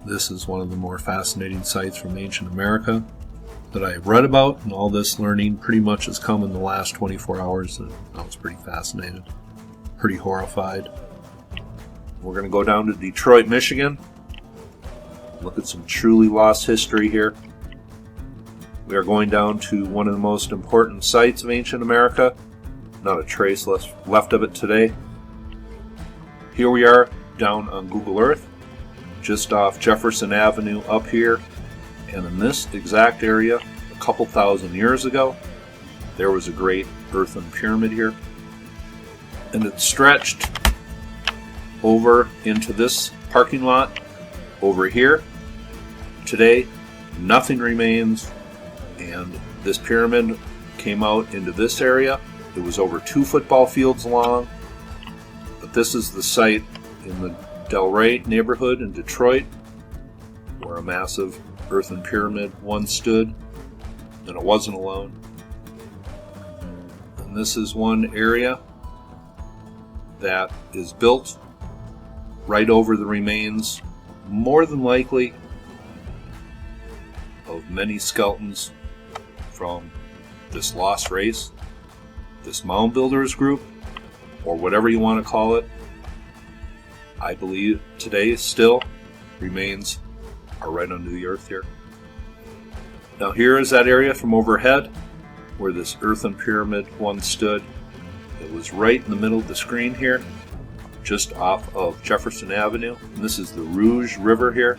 This is one of the more fascinating sites from ancient America that I've read about, and all this learning pretty much has come in the last 24 hours, and I was pretty fascinated, pretty horrified. We're going to go down to Detroit, Michigan, look at some truly lost history here. We are going down to one of the most important sites of ancient America, not a trace left of it today. Here we are down on Google Earth, just off Jefferson Avenue up here, and in this exact area, a couple thousand years ago, there was a great earthen pyramid here, and it stretched over into this parking lot over here. Today, nothing remains, and this pyramid came out into this area. It was over 2 football fields long, but this is the site in the Delray neighborhood in Detroit where a massive earthen pyramid once stood, and it wasn't alone. And this is one area that is built right over the remains, more than likely, of many skeletons from this lost race, this mound builders group, or whatever you want to call it. I believe today still remains are right under the earth here. Now here is that area from overhead where this earthen pyramid once stood. It was right in the middle of the screen here, just off of Jefferson Avenue, and this is the Rouge River here.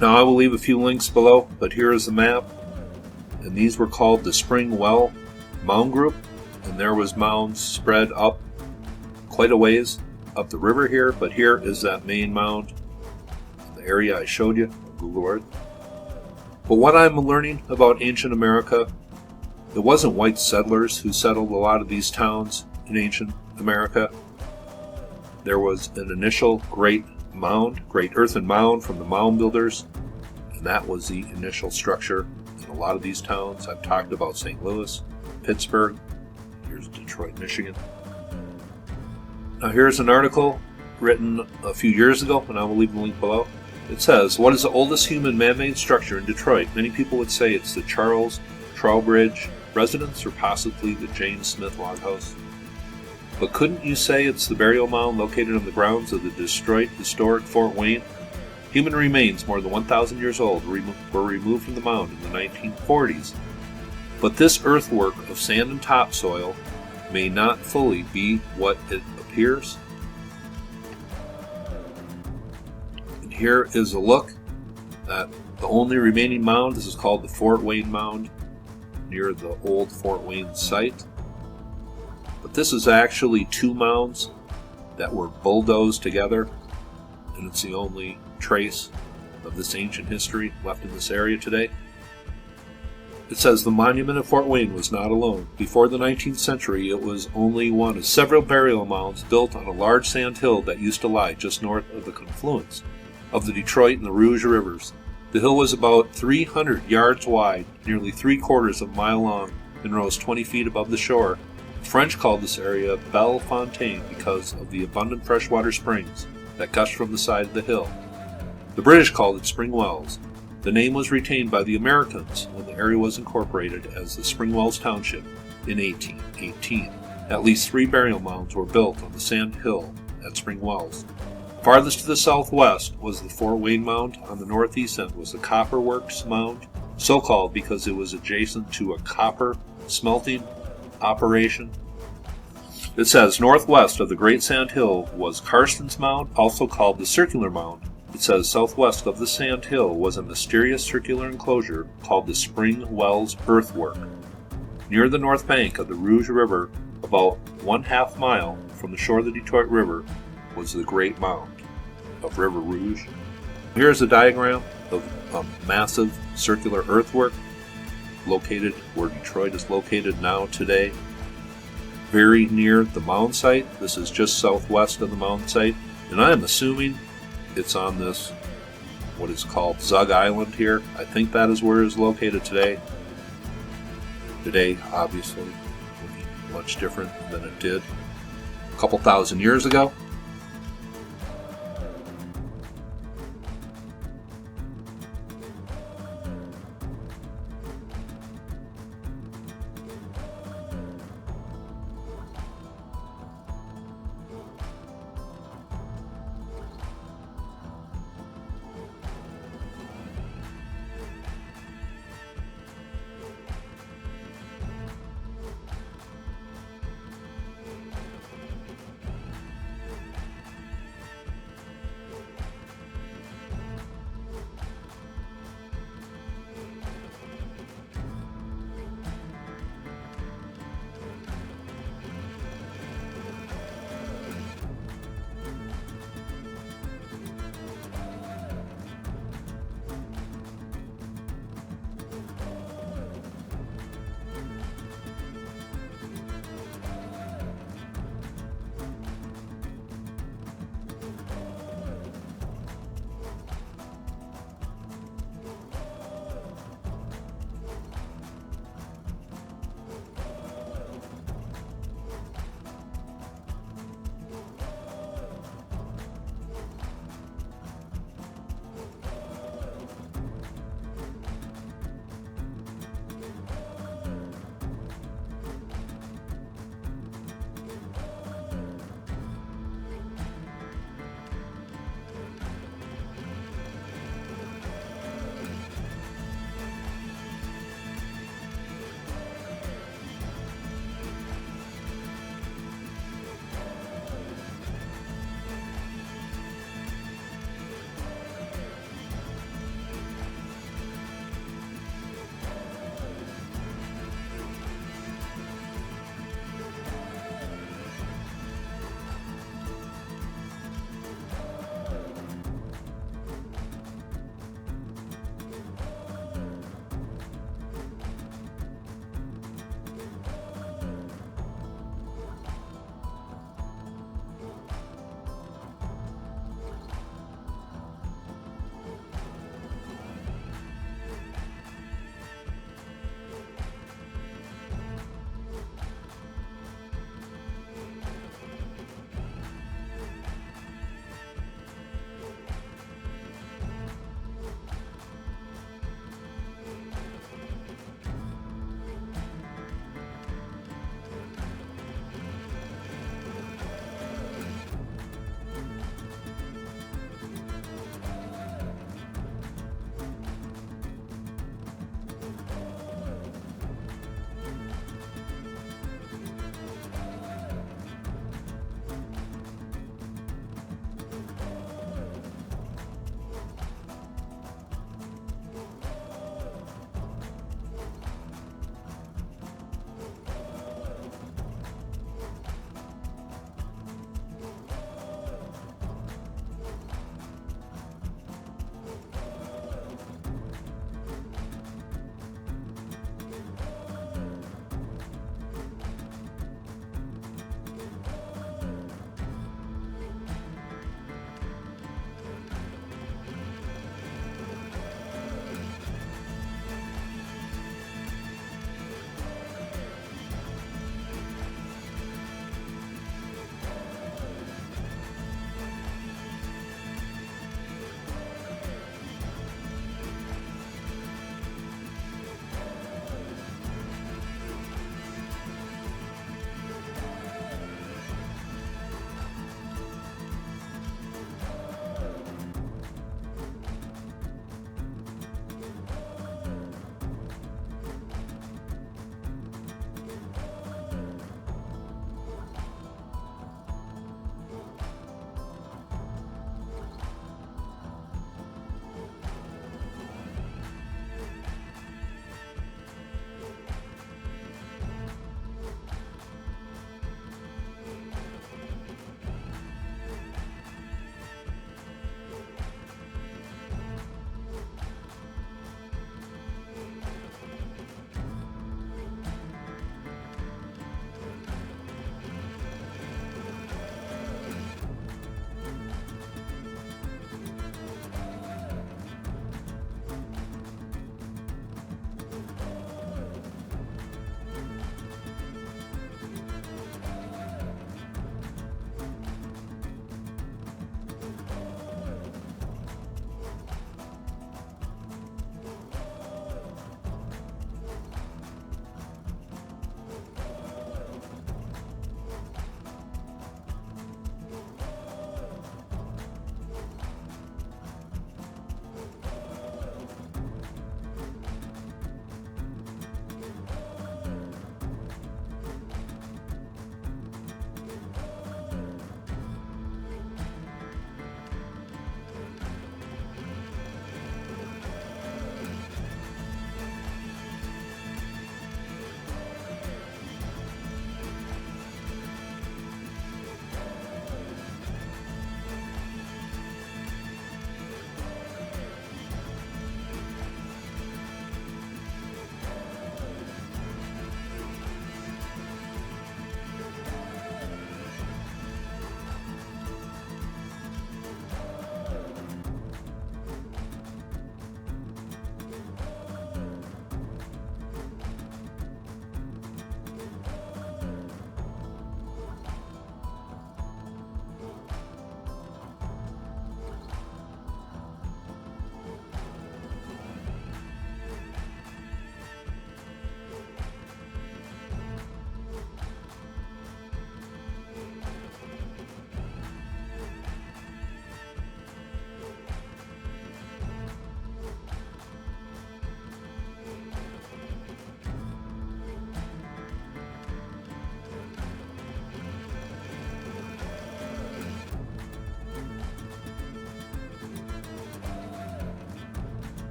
Now I will leave a few links below, but here is the map, and these were called the Spring Well Mound Group, and there was mounds spread up quite a ways up the river here, but here is that main mound, the area I showed you on Google Earth. But what I'm learning about ancient America, it wasn't white settlers who settled a lot of these towns in ancient America. There was an initial great earthen mound from the mound builders, and that was the initial structure in a lot of these towns. I've talked about St. Louis, Pittsburgh, here's Detroit, Michigan. Now here's an article written a few years ago, and I will leave the link below. It says, what is the oldest human man-made structure in Detroit? Many people would say it's the Charles Trowbridge residence or possibly the James Smith log house. But couldn't you say it's the burial mound located on the grounds of the Detroit historic Fort Wayne? Human remains more than 1,000 years old were removed from the mound in the 1940s. But this earthwork of sand and topsoil may not fully be what it appears. And here is a look at the only remaining mound. This is called the Fort Wayne Mound near the old Fort Wayne site. But this is actually 2 mounds that were bulldozed together, and it's the only trace of this ancient history left in this area today. It says the monument of Fort Wayne was not alone. Before the 19th century, it was only one of several burial mounds built on a large sand hill that used to lie just north of the confluence of the Detroit and the Rouge rivers. The hill was about 300 yards wide, nearly 3/4 of a mile long, and rose 20 feet above the shore. The French called this area Belle Fontaine because of the abundant freshwater springs that gushed from the side of the hill. The British called it Spring Wells. The name was retained by the Americans when the area was incorporated as the Spring Wells Township in 1818. At least 3 burial mounds were built on the sand hill at Spring Wells. Farthest to the southwest was the Fort Wayne Mound. On the northeast end was the Copper Works Mound, so called because it was adjacent to a copper smelting operation. It says northwest of the Great Sand Hill was Carson's Mound, also called the Circular Mound. It says southwest of the Sand Hill was a mysterious circular enclosure called the Spring Wells Earthwork. Near the north bank of the Rouge River, about 1/2 mile from the shore of the Detroit River, was the Great Mound of River Rouge. Here's a diagram of a massive circular earthwork located where Detroit is located now today, very near the mound site. This is just southwest of the mound site, and I am assuming it's on this, what is called Zug Island here. I think that is where it is located today. Today, obviously, will be much different than it did a couple thousand years ago.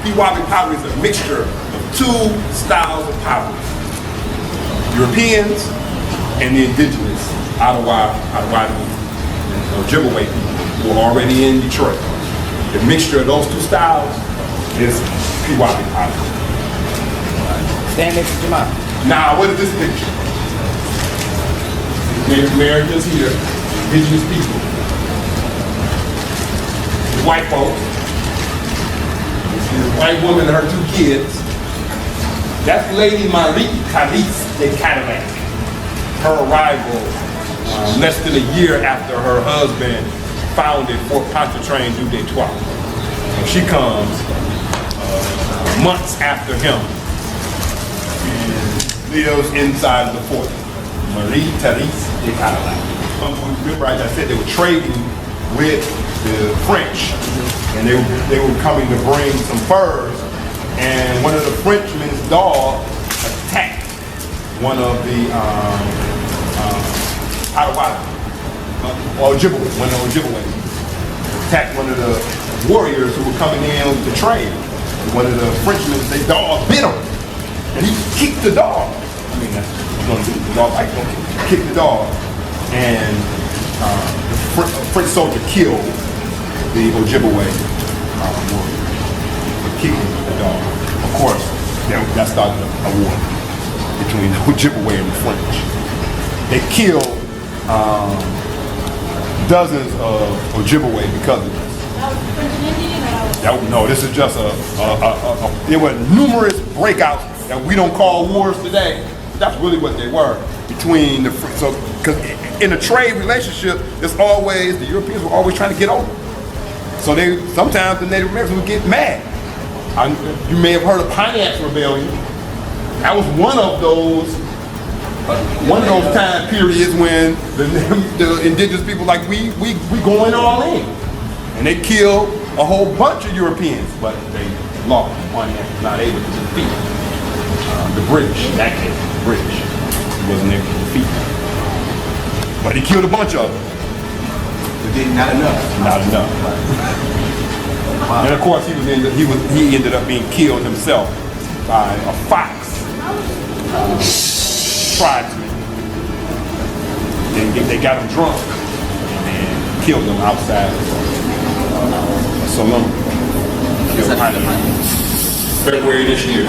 Pewabi pottery is a mixture of two styles of pottery. Europeans and the indigenous Ottawa and Ojibwe people who are already in Detroit. The mixture of those two styles is Pewabi pottery. Stand next to Jamal. Now, what is this picture? Native Americans here, indigenous people. The white folks. This white woman and her two kids. That's Lady Marie Calice de Cadillac. Her arrival less than a year after her husband founded Fort Pontchartrain du Detroit. So she comes months after him and lives inside the fort. Marie Therese de Cadillac. Remember, as I said, they were trading with the French, and they were coming to bring some furs, and one of the Frenchmen's dogs attacked one of the Ottawa, or Ojibwe, one of the Ojibwe. Attacked one of the warriors who were coming in to trade. One of the Frenchmen, their dog bit him, and he kicked the dog. I mean, that's what he's gonna do. The dog like gonna kick the dog, and the French soldier killed the Ojibwe warrior for kicking the dog. Of course, that started a war between the Ojibwe and the French. They killed dozens of Ojibwe because of this. That was the French and Indian? No, this is just there were numerous breakouts that we don't call wars today. That's really what they were between the, so, because in a trade relationship, it's always, the Europeans were always trying to get over. So sometimes the Native Americans would get mad. You may have heard of Pontiac's Rebellion. That was one of those time periods when the indigenous people like we going all in, and they killed a whole bunch of Europeans, but they lost. Pontiac was not able to defeat the British. In that case, the British, he wasn't able to defeat them, but he killed a bunch of them. But not enough. Not enough. Wow. And of course, he ended up being killed himself by a fox tribesman. They got him drunk and killed him outside a saloon. February this year.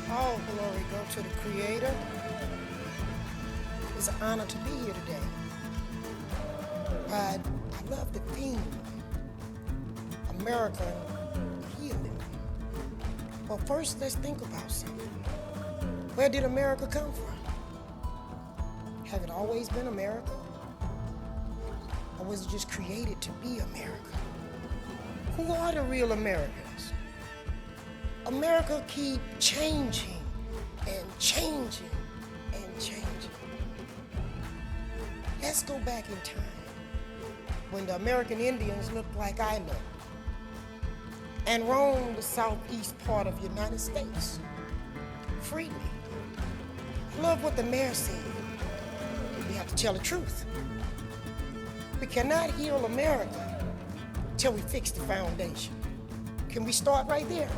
All glory go to the Creator. It's an honor to be here today. But I love the theme, American healing. Well, first, let's think about something. Where did America come from? Have it always been America? Or was it just created to be America? Who are the real Americans? America keep changing and changing and changing. Let's go back in time when the American Indians looked like I look and roamed the southeast part of the United States freely. I love what the mayor said. We have to tell the truth. We cannot heal America till we fix the foundation. Can we start right there?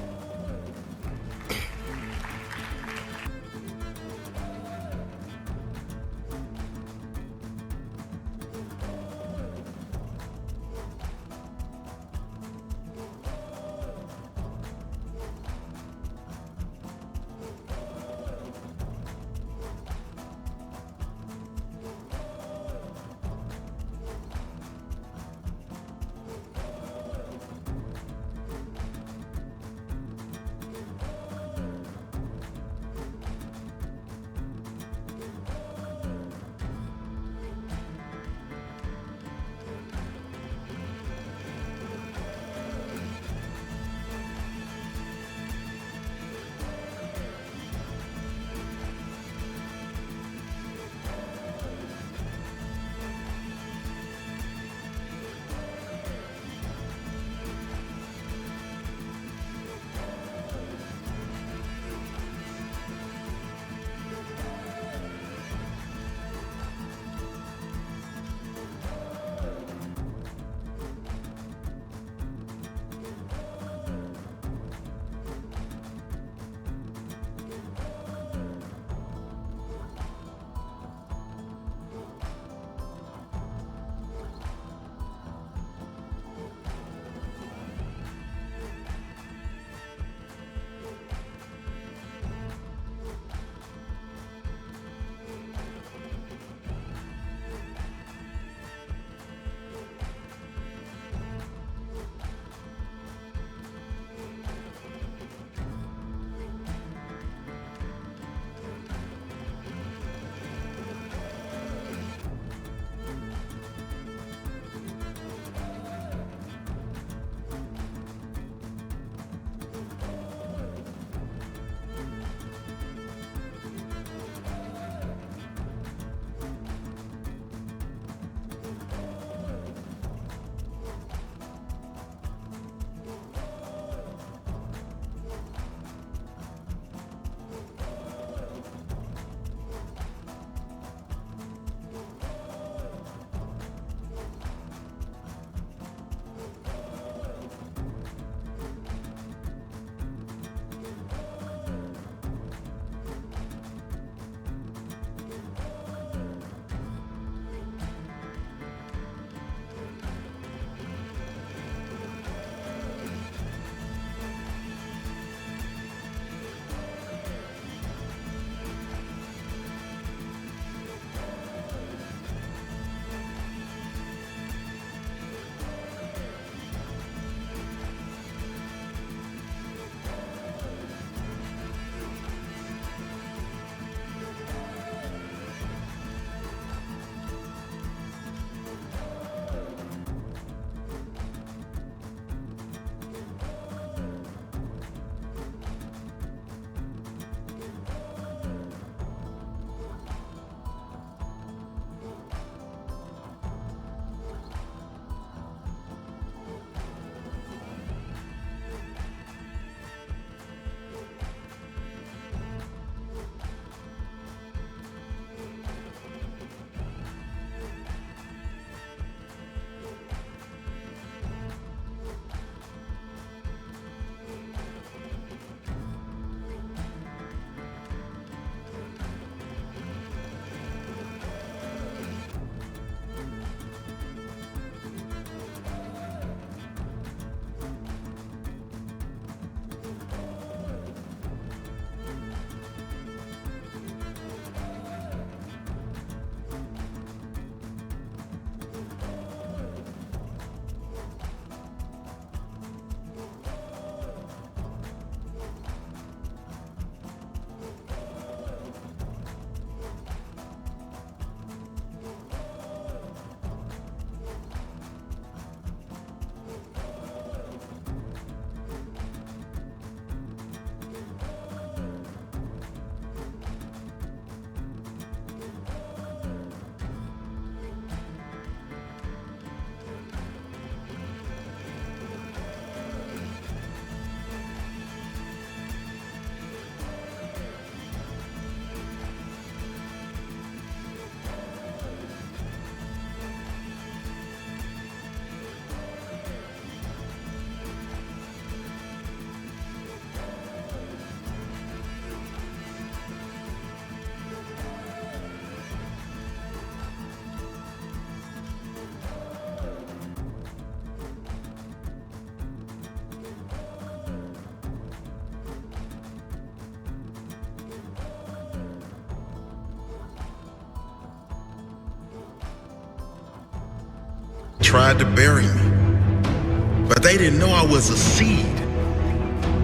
tried to bury me, but they didn't know I was a seed.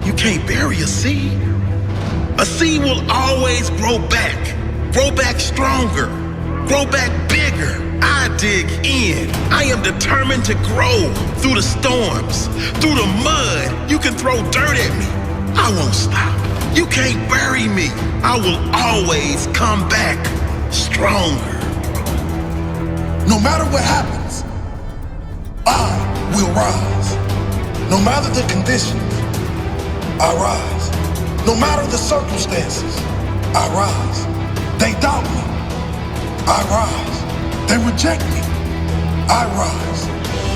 You can't bury a seed. A seed will always grow back stronger, grow back bigger. I dig in. I am determined to grow through the storms, through the mud. You can throw dirt at me. I won't stop. You can't bury me. I will always come back stronger. No matter what happens, I will rise. No matter the conditions, I rise. No matter the circumstances, I rise. They doubt me, I rise. They reject me, I rise.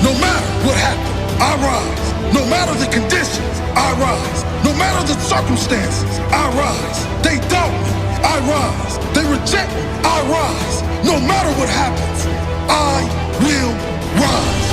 No matter what happens, I rise. No matter the conditions, I rise. No matter the circumstances, I rise. They doubt me, I rise. They reject me, I rise. No matter what happens, I will rise.